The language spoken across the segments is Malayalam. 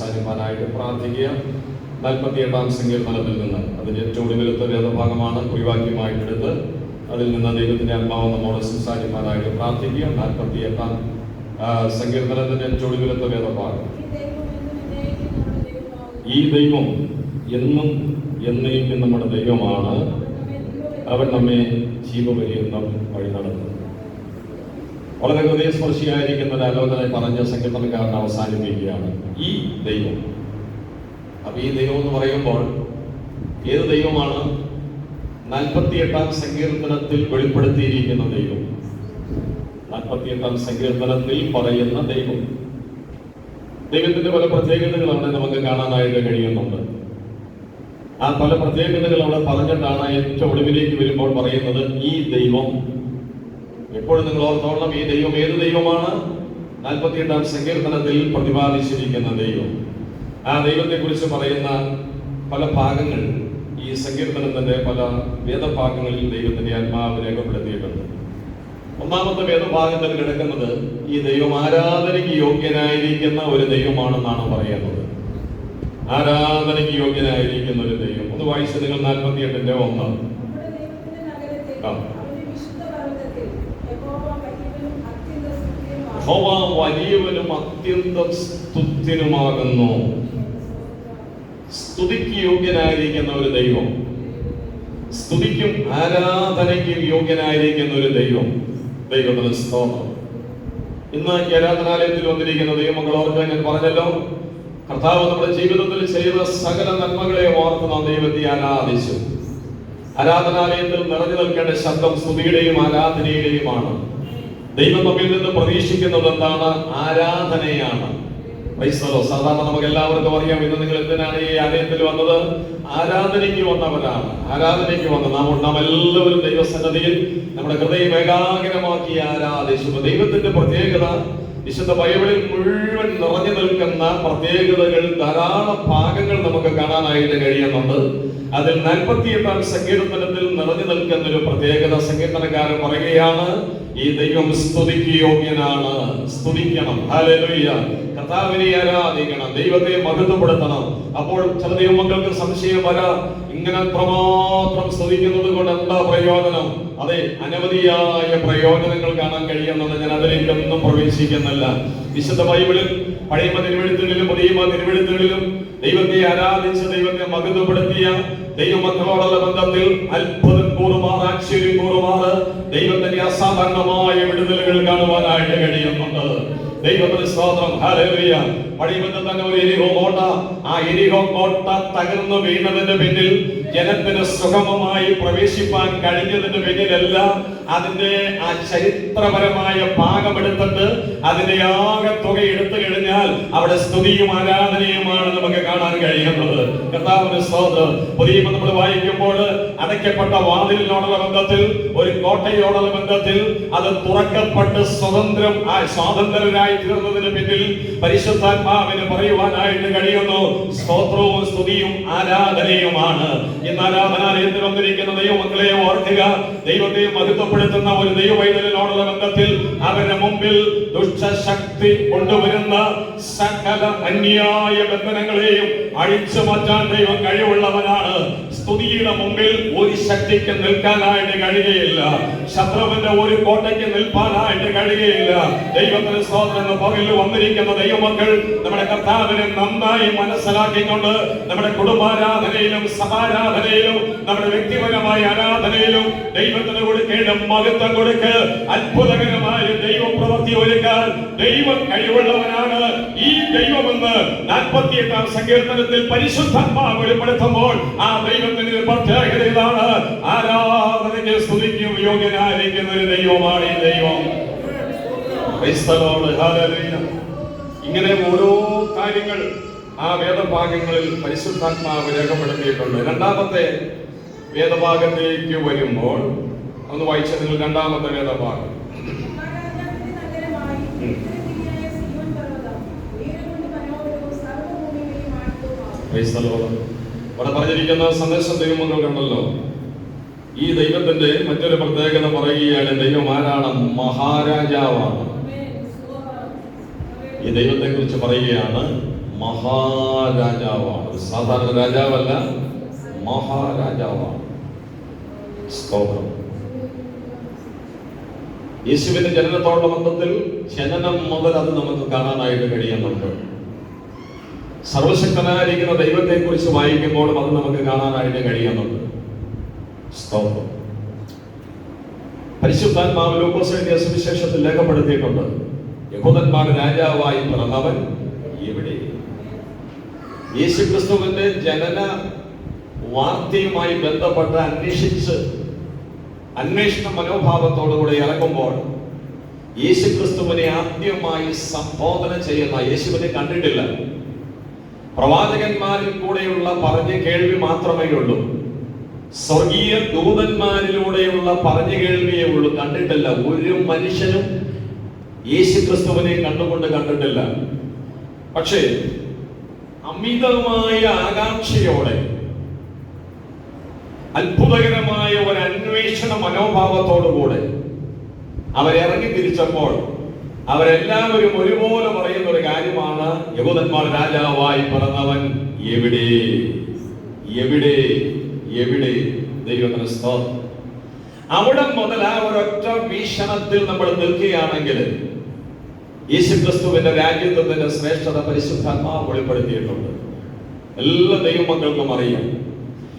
സംസാരിക്കാനായിട്ട് പ്രാർത്ഥിക്കുക. 48-ാം സങ്കീർത്തനത്തിൽ നിന്ന് അതിൻ്റെ ഏറ്റവും ഒടുവിലത്തെ വേദഭാഗമാണ് കുറിവാക്യമായിട്ടെടുത്ത് അതിൽ നിന്ന് ദൈവത്തിൻ്റെ ആത്മാവ് നമ്മോട് സംസാരിക്കാനായിട്ട് പ്രാർത്ഥിക്കുക. 48-ാം സങ്കീർത്തനത്തിൻ്റെ ഏറ്റവും ഒടുവിലത്തെ വേദഭാഗം. ഈ ദൈവം എന്നും എന്നേക്കും നമ്മുടെ ദൈവമാണ്, അവൻ നമ്മെ ജീവപര്യന്തം വഴി നടത്തുന്നു. വളരെ ഹൃദയസ്പർശിയായിരിക്കുന്ന ഒരു ആലോചന പറഞ്ഞ സങ്കീർത്തനക്കാരൻ അവസാനിപ്പിക്കുകയാണ്. ഈ ദൈവം. അപ്പൊ ഈ ദൈവം എന്ന് പറയുമ്പോൾ ഏത് ദൈവമാണ്? 48-ാം സങ്കീർത്തനത്തിൽ വെളിപ്പെടുത്തിയിരിക്കുന്ന ദൈവം. 48-ാം സങ്കീർത്തനത്തിൽ പറയുന്ന ദൈവം. ദൈവത്തിന്റെ പല പ്രത്യേകതകൾ അവിടെ നമുക്ക് കാണാനായിട്ട് കഴിയുന്നുണ്ട്. ആ പല പ്രത്യേകതകൾ അവിടെ പറഞ്ഞിട്ടാണ് ഏറ്റവും ഒടുവിലേക്ക് വരുമ്പോൾ പറയുന്നത് ഈ ദൈവം. എപ്പോഴും നിങ്ങൾ ഓർത്തോളണം, ഈ ദൈവം ഏത് ദൈവമാണ്? 48-ാം സങ്കീർത്തനത്തിൽ പ്രതിപാദിച്ചിരിക്കുന്ന ദൈവം. ആ ദൈവത്തെ കുറിച്ച് പറയുന്ന പല ഭാഗങ്ങൾ ഈ സങ്കീർത്തനത്തിന്റെ പല വേദഭാഗങ്ങളിൽ ദൈവത്തിന്റെ ആത്മാവ് രേഖപ്പെടുത്തിയിട്ടുണ്ട്. ഒന്നാമത്തെ വേദഭാഗത്തിൽ കിടക്കുന്നത് ഈ ദൈവം ആരാധനയ്ക്ക് യോഗ്യനായിരിക്കുന്ന ഒരു ദൈവമാണെന്നാണ് പറയുന്നത്. ആരാധനയ്ക്ക് യോഗ്യനായിരിക്കുന്ന ഒരു ദൈവം. ഒന്ന് വായിച്ച് നിങ്ങൾ 48-ന്റെ 1. യഹോവ വലിയവനും അത്യന്തം സ്തുത്യനുമാകുന്നു. സ്തുതിക്ക് യോഗ്യനായിരിക്കുന്ന ഒരു ദൈവം, സ്തുതിക്കും ആരാധനയ്ക്കും യോഗ്യനായിരിക്കുന്ന ഒരു ദൈവം. ദൈവത്തിന് സ്തോത്രം. ഇന്ന് ഈ ആരാധനാലയത്തിൽ വന്നിരിക്കുന്ന ദൈവമക്കളോർക്ക് ഞാൻ പറഞ്ഞല്ലോ, കർത്താവ് നമ്മുടെ ജീവിതത്തിൽ ചെയ്ത സകല നന്മകളെ ഓർത്ത് നാം ദൈവത്തെ ആരാധിച്ചു. ആരാധനാലയത്തിൽ നിറഞ്ഞു നിൽക്കേണ്ട ശബ്ദം സ്തുതിയുടെയും ആരാധനയുടെയുമാണ്. ദൈവം നമ്മിൽ നിന്ന് പ്രതീക്ഷിക്കുന്നത് എന്താണ്? ആരാധനയാണ്. സാധാരണ നമുക്ക് എല്ലാവർക്കും അറിയാം, ഇന്ന് നിങ്ങൾ എന്തിനാണ് ഈ ആലയത്തിൽ വന്നത്? ആരാധനയ്ക്ക് വന്നവരാണ്. ആരാധനയ്ക്ക് വന്ന നാം എല്ലാവരും ദൈവസന്നിധിയിൽ നമ്മുടെ ഹൃദയം ഏകാഗ്രമാക്കി ആരാധിച്ചു. ദൈവത്തിന്റെ പ്രത്യേകത വിശുദ്ധ ബൈബിളിൽ മുഴുവൻ നിറഞ്ഞു നിൽക്കുന്ന പ്രത്യേകതകൾ ധാരാളം ഭാഗങ്ങൾ നമുക്ക് കാണാനായിട്ട് കഴിയുന്നുണ്ട്. അതിൽ 48-ാം സങ്കീർത്തനത്തിൽ നിറഞ്ഞു നിൽക്കുന്ന ഒരു പ്രത്യേകത സങ്കീർത്തനക്കാരൻ പറയുകയാണ്, ഈ ദൈവം സ്തുതിക്ക് യോഗ്യനാണ്. സ്തുതിക്കണം. ഹല്ലേലൂയ. കർത്താവിനെ ആരാധിക്കണം, ദൈവത്തെ മഹത്വപ്പെടുത്തണം. അപ്പോൾ ചില ദൈവമക്കൾക്ക് സംശയം വരാം, ഇങ്ങനെ അത്രമാത്രം സ്തുതിക്കുന്നത് കൊണ്ട് എന്താ പ്രയോജനം? അതെ, അനവധിയായ പ്രയോജനങ്ങൾ കാണാൻ കഴിയുന്നുണ്ട്. ഞാൻ അതിലേക്കൊന്നും പ്രവേശിക്കുന്നില്ല. വിശുദ്ധ ബൈബിളിൽ പഴയ തിരുവെഴുത്തുകളിലും പുതിയ തിരുവെഴുത്തുകളിലും ദൈവത്തെ ആരാധിച്ച് ദൈവത്തെ മഹത്വപ്പെടുത്തിയ ദൈവമക്കളോടുള്ള ബന്ധത്തിൽ അത്ഭുതം കൂറുമാറ്, ആശ്ചര്യം കൂറുമാറ് ദൈവത്തിന്റെ അസാധാരണമായ വിടുതലുകൾ കാണുവാനായിട്ട് കഴിയുന്നുണ്ട്. ദൈവത്തിന് സ്തോത്രം. ഹല്ലേലൂയ. പഴയ തന്നെ ഒരു എരിഹോ കോട്ട, ആ എരിഹോ കോട്ട തകർന്നു വീണതിന്റെ പിന്നിൽ ജനത്തിന് സുഗമമായി പ്രവേശിപ്പാൻ കഴിഞ്ഞതിന്റെ പിന്നിലല്ല, അതിന്റെ ആ ചരിത്രപരമായ ഭാഗമെടുത്തിട്ട് അതിന്റെ ആകെ തുക എടുത്തു കഴിഞ്ഞാൽ അവിടെ സ്തുതിയും ആരാധനയുമാണ് നമുക്ക് കാണാൻ കഴിയുന്നത്. കർത്താവിന് സ്തോത്രം. പുതിയ നമ്മൾ വായിക്കുമ്പോൾ അടയ്ക്കപ്പെട്ട വാതിലിനോടുള്ള ബന്ധത്തിൽ, ഒരു കോട്ടയോടുള്ള ബന്ധത്തിൽ അത് തുറക്കപ്പെട്ട് സ്വാതന്ത്ര്യരായി തീർന്നതിന് പിന്നിൽ പരിശുദ്ധാത്മാവിന് പറയുവാനായിട്ട് കഴിയുന്നു, സ്തോത്രവും സ്തുതിയും ആരാധനയുമാണ്. ഇന്ന് ആരാധനാലയത്തിൽ വന്നിരിക്കുന്ന ദൈവമക്കളെ ഓർക്കുക, ദൈവത്തെ മഹത്വപ്പെടുത്തുന്ന ഒരു ദൈവവൈതലിനോടുള്ള ബന്ധത്തിൽ അവരുടെ മുമ്പിൽ ദുഷ്ടശക്തി കൊണ്ടുവരുന്ന സകല അന്യായ ബന്ധനങ്ങളെയും അഴിച്ചു മാറ്റാൻ ദൈവം കഴിവുള്ളവനാണ്. സ്തുതിയുടെ മുമ്പിൽ ഒരു ശക്തിക്ക് നിൽക്കാനായിട്ട് കഴിയുകയില്ല. ശത്രുവിന്റെ ഒരു കോട്ടയ്ക്ക് നിൽപ്പാനായിട്ട് കഴിയുകയില്ല. ദൈവത്തിന് സ്തോത്രം. പകലിൽ വന്നിരിക്കുന്ന ദൈവമക്കൾ നമ്മുടെ കർത്താവിനെ നന്നായി മനസ്സിലാക്കിക്കൊണ്ട് നമ്മുടെ കുടുംബാരാധനയിലും സഭാരാധനയിലും നമ്മുടെ വ്യക്തിപരമായ ആരാധനയിലും ദൈവത്തിന് കൊടുക്കേണ്ട മഹത്വം കൊടുക്ക്. അത്ഭുതകരമായ ദൈവപ്രവൃത്തി ഒരുക്കാൻ ദൈവം കഴിവുള്ളവനാണ്. ഈ ദൈവമെന്ന് 48-ാം സങ്കീർത്തനത്തിൽ പരിശുദ്ധാത്മാവ് വെളിപ്പെടുത്തുമ്പോൾ ആ ദൈവത്തിന് പ്രത്യേകത ഇതാണ്, ആരാധനയ്ക്ക് സ്തുതിക്കും യോഗ്യനായിരിക്കുന്ന ഒരു ദൈവമാണ് ഈ ദൈവം. ഇങ്ങനെ ഓരോ കാര്യങ്ങൾ ആ വേദഭാഗങ്ങളിൽ പരിശുദ്ധാത്മാവ് രേഖപ്പെടുത്തിയിട്ടുണ്ട്. രണ്ടാമത്തെ വേദഭാഗത്തേക്ക് വരുമ്പോൾ ഒന്ന് വായിച്ച നിങ്ങൾ രണ്ടാമത്തെ വേദഭാഗം. അവിടെ പറഞ്ഞിരിക്കുന്ന സന്ദേശം ദൈവമക്കൾ കണ്ടല്ലോ. ഈ ദൈവത്തിന്റെ മറ്റൊരു പ്രത്യേകത പറയുകയാണ്, ദൈവം ആരാണ്? മഹാരാജാവാണ്. ഈ ദൈവത്തെ കുറിച്ച് പറയുകയാണ്, മഹാരാജാവാണ്. സാധാരണ രാജാവല്ല, മഹാരാജാവാണ്. സ്തോത്രം. യേശുവിന്റെ ജനനത്തോടുള്ള ബന്ധത്തിൽ ജനനം മുതൽ അത് നമുക്ക് കാണാനായിട്ട് കഴിയുന്നുണ്ട്. സർവശക്തനായിരിക്കുന്ന ദൈവത്തെ കുറിച്ച് വായിക്കുമ്പോഴും അത് നമുക്ക് കാണാനായിട്ട് കഴിയുന്നുണ്ട്. സ്തോത്രം. പരിശുദ്ധാത്മാവ് ലൂക്കോസ് എഴുതിയ സുവിശേഷത്തിൽ രേഖപ്പെടുത്തിയിട്ടുണ്ട്, യഹൂദന്മാർ രാജാവായി പിറന്നവൻ എവിടെ? യേശുക്രിസ്തുവിന്റെ ജനന വാർത്തയുമായി ബന്ധപ്പെട്ട് അന്വേഷണ മനോഭാവത്തോടുകൂടി ഇറങ്ങുമ്പോൾ യേശുക്രിസ്തുവിനെ ആദ്യമായി സംബോധന ചെയ്യുന്ന, യേശുവിനെ കണ്ടിട്ടില്ല, പ്രവാചകന്മാരിൽ കൂടെയുള്ള പറഞ്ഞ കേൾവി മാത്രമേ ഉള്ളൂ, സ്വർഗീയ ദൂതന്മാരിലൂടെയുള്ള പറഞ്ഞ കേൾവിയേ ഉള്ളൂ, കണ്ടിട്ടില്ല. ഒരു മനുഷ്യനും യേശുക്രിസ്തുവിനെ കണ്ടിട്ടില്ല. പക്ഷേ അമിതമായ ആകാംക്ഷയോടെ അത്ഭുതകരമായ ഒരു അന്വേഷണ മനോഭാവത്തോടുകൂടെ അവരിറങ്ങി തിരിച്ചപ്പോൾ അവരെല്ലാവരും ഒരുപോലെ പറയുന്ന ഒരു കാര്യമാണ്, യഹൂദന്മാർ രാജാവായി പിറന്നവൻ എവിടെ? എവിടെ? എവിടെ? ദൈവത്തിന് സ്തോത്രം. അവിടെ മുതൽ ആ ഒരൊറ്റ വീക്ഷണത്തിൽ നമ്മൾ നിൽക്കുകയാണെങ്കിൽ യേശുക്രിസ്തുവിന്റെ രാജ്യത്വത്തിന്റെ ശ്രേഷ്ഠത പരിശുദ്ധാത്മാവ് വെളിപ്പെടുത്തിയിട്ടുണ്ട്. എല്ലാ ദൈവമക്കൾക്കും അറിയാം.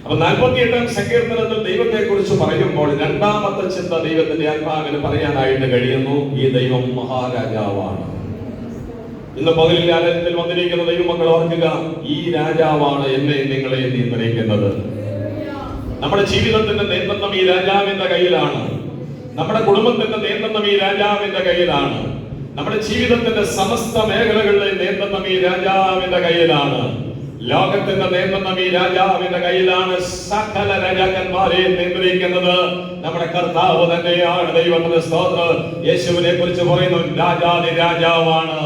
അപ്പൊ 48-ാം സങ്കീർത്തനത്തിൽ ദൈവത്തെ കുറിച്ച് പറയുമ്പോൾ രണ്ടാമത്തെ ചിന്ത ദൈവത്തിന്റെ ആത്മാവിന് പറയാനായിട്ട് കഴിയുന്നു, ഈ ദൈവം മഹാരാജാവാണ്. ഇന്ന് പകലിൽ ആലയത്തിൽ വന്നിരിക്കുന്ന ദൈവമക്കൾ ഓർക്കുക, ഈ രാജാവാണ് എന്നെ നിങ്ങളെ നിയന്ത്രിക്കുന്നത്. നമ്മുടെ ജീവിതത്തിന്റെ നിയന്ത്രണം ഈ രാജാവിന്റെ കയ്യിലാണ്. നമ്മുടെ കുടുംബത്തിന്റെ നിയന്ത്രണം ഈ രാജാവിന്റെ കയ്യിലാണ്. നമ്മുടെ ജീവിതത്തിന്റെ സമസ്ത മേഖലകളുടെ നിയന്ത്രണം ഈ രാജാവിന്റെ കയ്യിലാണ്. ലോകത്തിന്റെ നിയന്ത്രണം ഈ രാജാവിന്റെ കയ്യിലാണ്. സകല രാജാക്കന്മാരെ നിയന്ത്രിക്കുന്നത് നമ്മുടെ കർത്താവ് തന്നെയാണ്. ദൈവത്തിന്റെ സ്തോത്രം. യേശുവിനെ കുറിച്ച് പറയുന്നു, രാജാതി രാജാവാണ്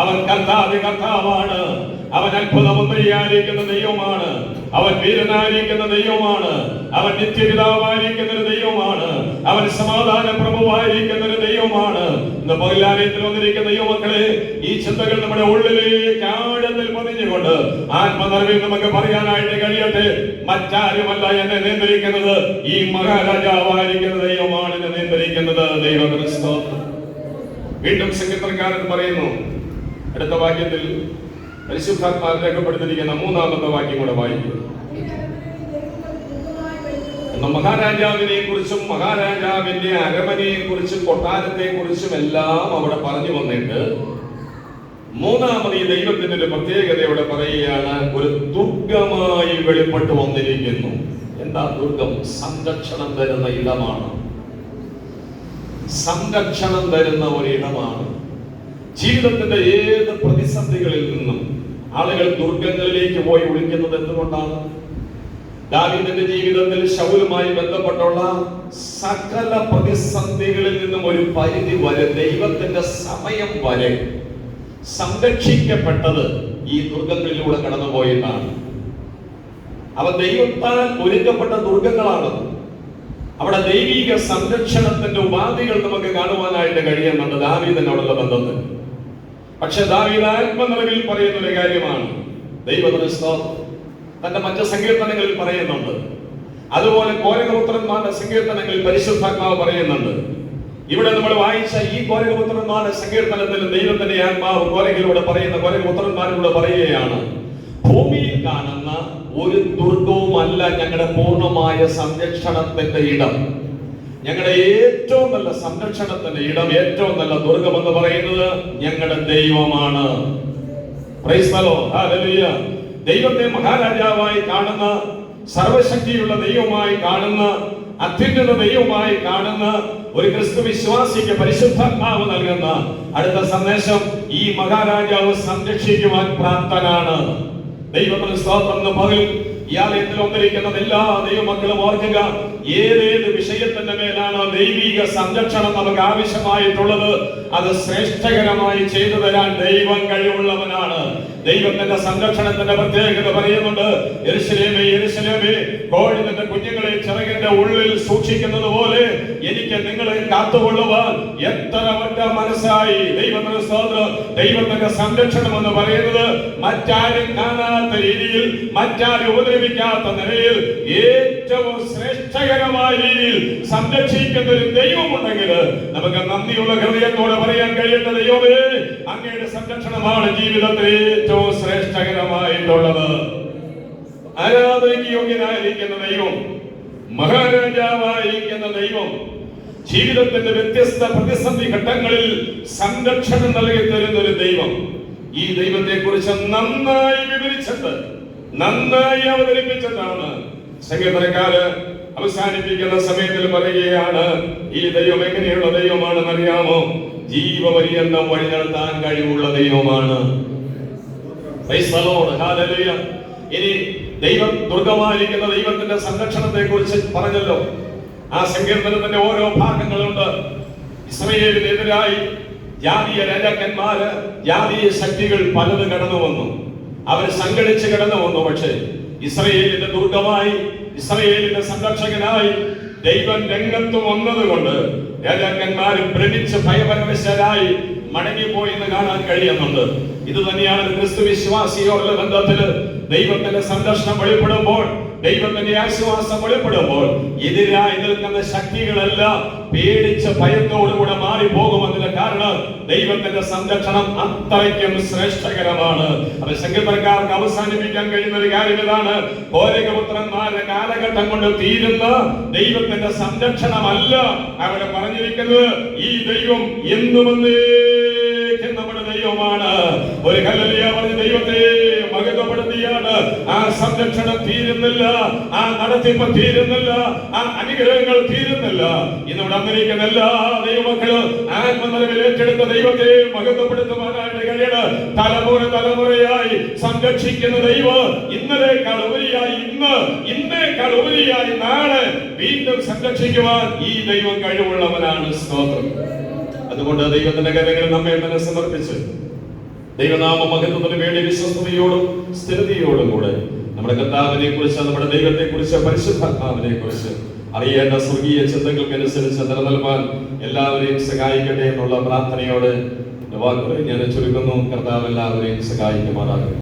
അവൻ, കർത്താവാണ് അവൻ. അത്ഭുതമന്ത്രിയായിരിക്കുന്ന ദൈവമാണ് അവൻ, വീരനായിരിക്കുന്ന ദൈവമാണ് അവൻ, നിത്യപിതാവായിരിക്കുന്ന ഒരു ദൈവമാണ് അവൻ, സമാധാന പ്രഭുവായിരിക്കുന്ന ഒരു ദൈവമാണ്. ഇന്ന് പകലാലയത്തിൽ വന്നിരിക്കുന്ന ദൈവമക്കളെ, ഈ ചിന്തകൾ നമ്മുടെ ഉള്ളിലേക്ക് ആഴത്തിൽ പതിഞ്ഞുകൊണ്ട് ആത്മനിറവിൽ നമുക്ക് പറയാനായിട്ട് കഴിയട്ടെ, മറ്റാരുമല്ല എന്നെ നിയന്ത്രിക്കുന്നത്, ഈ മഹാരാജാവായിരിക്കുന്ന ദൈവമാണ് എന്നെ നിയന്ത്രിക്കുന്നത്. ദൈവത്തിന് സ്തോത്രം. വീണ്ടും സങ്കീർത്തനക്കാരൻ പറയുന്നു, അടുത്ത വാക്യത്തിൽ പരിശുദ്ധാത്മാവ് രേഖപ്പെടുത്തിയിരിക്കുന്ന 3-ാമത്തെ വാക്യം കൂടെ വായിക്കും. മഹാരാജാവിനെ കുറിച്ചും മഹാരാജാവിന്റെ അരമനയെ കുറിച്ചും കൊട്ടാരത്തെ കുറിച്ചും എല്ലാം അവിടെ പറഞ്ഞു വന്നിട്ട് 3-ാമത് ഈ ദൈവത്തിന്റെ ഒരു പ്രത്യേകതയോടെ പറയുകയാണ്, ഒരു ദുർഗമായി വെളിപ്പെട്ടു വന്നിരിക്കുന്നു. എന്താ ദുർഗം? സംരക്ഷണം തരുന്ന ഇടമാണ്. സംരക്ഷണം തരുന്ന ഒരിടമാണ്. ജീവിതത്തിന്റെ ഏത് പ്രതിസന്ധികളിൽ നിന്നും ആളുകൾ ദുർഗങ്ങളിലേക്ക് പോയി ഒളിക്കുന്നത് എന്തുകൊണ്ടാണ്? ദാവീദിന്റെ ജീവിതത്തിൽ ശൗലുമായി ബന്ധപ്പെട്ടുള്ള സകല പ്രതിസന്ധികളിൽ നിന്നും ഒരു പരിധി വരെ, ദൈവത്തിന്റെ സമയം വരെ സംരക്ഷിക്കപ്പെട്ടത് ഈ ദുർഗങ്ങളിലൂടെ കടന്നുപോയിട്ടാണ്. അവ ദൈവത്താൽ ഒരുക്കപ്പെട്ട ദുർഗങ്ങളാണ്. അവിടെ ദൈവിക സംരക്ഷണത്തിന്റെ ഉപാധികൾ നമുക്ക് കാണുവാനായിട്ട് കഴിയുന്നുണ്ട് ദാവീദിനോടുള്ള ബന്ധത്തിൽ. പക്ഷെ ദാവീദ് ആത്മനിറവിൽ പറയുന്ന ഒരു കാര്യമാണ്, ദൈവത്തിന്റെ സ്തോത്രം. തന്റെ മറ്റു സങ്കീർത്തനങ്ങളിൽ പറയുന്നുണ്ട്, അതുപോലെ കോരകപുത്രന്മാരുടെ സങ്കീർത്തനങ്ങളിൽ പരിശുദ്ധാത്മാവ് പറയുന്നുണ്ട്. ഇവിടെ നമ്മൾ വായിച്ച ഈ കോരകപുത്രന്മാരുടെ സങ്കീർത്തനത്തിൽ ദൈവത്തിന്റെ ആത്മാവ് കോരകിലൂടെ പറയുന്ന, കോരകപുത്രന്മാരിലൂടെ പറയുകയാണ്, ഭൂമിയിൽ കാണുന്ന ഒരു ദുർഗവുമല്ല ഞങ്ങളുടെ പൂർണ്ണമായ സംരക്ഷണത്തിന്റെ ഇടം. ഞങ്ങളുടെ ഏറ്റവും നല്ല സംരക്ഷണത്തിന്റെ ഇടം, ഏറ്റവും നല്ല ദുർഗം എന്ന് പറയുന്നത് ഞങ്ങളുടെ ദൈവമാണ്. Praise the Lord. ഹല്ലേലൂയ. ദൈവത്തെ മഹാരാജാവായി കാണുന്ന, സർവശക്തിയുള്ള ദൈവമായി കാണുന്ന, അത്യുന്നത ദൈവമായി കാണുന്ന ഒരു ക്രിസ്തു വിശ്വാസിക്ക് പരിശുദ്ധാത്മാവ് നൽകുന്ന അടുത്ത സന്ദേശം, ഈ മഹാരാജാവ് സംരക്ഷിക്കുവാൻ പ്രാപ്തനാണ്. ദൈവത്തിന് സ്തോത്രം. പകൽ ഈ ആലയത്തിൽ വന്നിരിക്കുന്ന എല്ലാ ദൈവമക്കളും ഓർക്കുക, ഏതേത് വിഷയത്തിന്റെ മേലാണ് ദൈവിക സംരക്ഷണം നമുക്ക് ആവശ്യമായിട്ടുള്ളത്, അത് ശ്രേഷ്ഠകരമായി ചെയ്തു തരാൻ ദൈവം കഴിവുള്ളവനാണ്. ദൈവത്തിന്റെ സംരക്ഷണത്തിന്റെ പ്രത്യേകത പറയുന്നുണ്ട്. യെരൂശലേമേ, യെരൂശലേമേ, കോഴി തന്റെ കുഞ്ഞുങ്ങളെ ചിറകിന്റെ ഉള്ളിൽ സൂക്ഷിക്കുന്നത് പോലെ എനിക്ക് നിങ്ങളെ കാത്തുകൊള്ളുവാൻ എത്ര ഒറ്റ മനസ്സായി. ദൈവത്തിന്റെ സ്തോത്രം. ദൈവത്തിന്റെ സംരക്ഷണം എന്ന് പറയുന്നത് മറ്റാരും കാണാത്ത രീതിയിൽ, മറ്റാരും ഉപദ്രവിക്കാത്ത നിലയിൽ, ഏറ്റവും ശ്രേഷ്ഠകരമായ രീതിയിൽ സംരക്ഷിക്കുന്ന ഒരു ദൈവമുണ്ടെങ്കിൽ നമുക്ക് നന്ദിയുള്ള ഹൃദയത്തോടെ പറയാൻ കഴിയേണ്ട, ദൈവമേ, അങ്ങയുടെ സംരക്ഷണമാണ് ജീവിതത്തിൽ ഏറ്റവും ശ്രേഷ്ഠകരമായിട്ടുള്ളത്. ആരാധനയ്ക്ക് യോഗ്യനായിരിക്കുന്ന ദൈവം, മഹാരാജാവായിരിക്കുന്ന ദൈവം, ജീവിതത്തിന്റെ വ്യത്യസ്ത പ്രതിസന്ധി ഘട്ടങ്ങളിൽ സംരക്ഷണം നൽകി തരുന്ന ഒരു ദൈവം. ഈ ദൈവത്തെ കുറിച്ച് നന്നായി വിവരിച്ചിട്ട്, നന്നായി അവതരിപ്പിച്ചിട്ടാണ് സംഗീതക്കാര് അവസാനിപ്പിക്കുന്ന സമയത്തിൽ പറയുകയാണ്, ഈ ദൈവം എങ്ങനെയുള്ള ദൈവമാണെന്ന് അറിയാമോ? ജീവപര്യന്തം വഴി നടത്താൻ കഴിവുള്ള ദൈവമാണ്. ഇനി ദൈവം ദുർഗമായിരിക്കുന്ന ദൈവത്തിന്റെ സംരക്ഷണത്തെ കുറിച്ച് പറഞ്ഞല്ലോ. ആ സങ്കീർത്തനത്തിന്റെ ഓരോ ഭാഗങ്ങളുണ്ട്. ഇസ്രായേലിനെതിരായി ജാതീയ രാജാക്കന്മാര്, ജാതീയ ശക്തികൾ പലതും കടന്നു വന്നു. അവർ സംഘടിച്ച് കടന്നു വന്നു. പക്ഷേ ഇസ്രായേലിന്റെ ദുർഗമായി, ഇസ്രായേലിന്റെ സംരക്ഷകനായി ദൈവം രംഗത്ത് വന്നതുകൊണ്ട് രാജാക്കന്മാരും ഭ്രമിച്ച് ഭയപരവശരായി മടങ്ങിപ്പോയി എന്ന് കാണാൻ കഴിയുന്നുണ്ട്. ഇത് തന്നെയാണ് ക്രിസ്തു വിശ്വാസിയോടുള്ള ബന്ധത്തില് ദൈവത്തിന്റെ സംരക്ഷണം വെളിപ്പെടുമ്പോൾ, ദൈവത്തിന്റെ ആശ്വാസം വെളിപ്പെടുമ്പോൾ എതിരായി നിൽക്കുന്ന ശക്തികളെല്ലാം പേടിച്ച് ഭയത്തോടുകൂടെ മാറിപ്പോകുമെന്നതിന്റെ കാരണം ദൈവത്തിന്റെ സംരക്ഷണം അത്രയ്ക്കും ശ്രേഷ്ഠകരമാണ്. അത് സംഗീതക്കാർക്ക് അവസാനിപ്പിക്കാൻ കഴിയുന്ന ഒരു കാര്യം ഇതാണ്: കോരകപുത്രന്മാരുടെ കാലഘട്ടം കൊണ്ട് തീരുന്ന ദൈവത്തിന്റെ സംരക്ഷണമല്ല അവിടെ പറഞ്ഞിരിക്കുന്നത്. ഈ ദൈവം എന്നുമെന്നേക്കും നമ്മുടെ ദൈവമാണ്. ഒരു ഹല്ലേലൂയ പറഞ്ഞ് ദൈവത്തെ മഹത്വപ്പെടുത്തിയാണ്. ആ സംരക്ഷണം തീരുന്നില്ല, ആ നടത്തിപ്പ് തീരുന്നില്ല, ആ അനുഗ്രഹങ്ങൾ തീരുന്നില്ല. ഇന്നിവിടെ അമേരിക്കുന്ന എല്ലാ ദൈവമക്കളും ആത്മനിലവിൽ ഏറ്റെടുത്ത ദൈവത്തെ മഹത്വപ്പെടുത്തുവാനായിട്ട് കഴിയണം. തലമുറയായി സംരക്ഷിക്കുന്ന ദൈവം ഇന്നലേക്കാൾ ഉപരിയായി ഇന്ന്, ഇന്നേക്കാൾ ഉപരിയായി നാളെ വീണ്ടും സംരക്ഷിക്കുവാൻ ഈ ദൈവം കഴിവുള്ളവനാണ്. സ്തോത്രം. അതുകൊണ്ട് ദൈവത്തിന്റെ കാര്യങ്ങൾ നമ്മെ തന്നെ സമർപ്പിച്ച് ദൈവനാമ മഹത്വത്തിന് വേണ്ടി വിശ്വസ്തയോടും സ്ഥിരതയോടും കൂടെ നമ്മുടെ കർത്താവിനെ കുറിച്ച്, നമ്മുടെ ദൈവത്തെ കുറിച്ച്, പരിശുദ്ധാത്മാവിനെ കുറിച്ച് അറിയേണ്ട സ്വർഗീയ ചിന്തകൾക്കനുസരിച്ച് നിലനിൽപ്പാൻ എല്ലാവരെയും സഹായിക്കട്ടെ എന്നുള്ള പ്രാർത്ഥനയോടെ വാക്കുകൾ ഞാൻ ചുരുക്കുന്നു. കർത്താവ് എല്ലാവരെയും സഹായിക്കുമാറാകട്ടെ.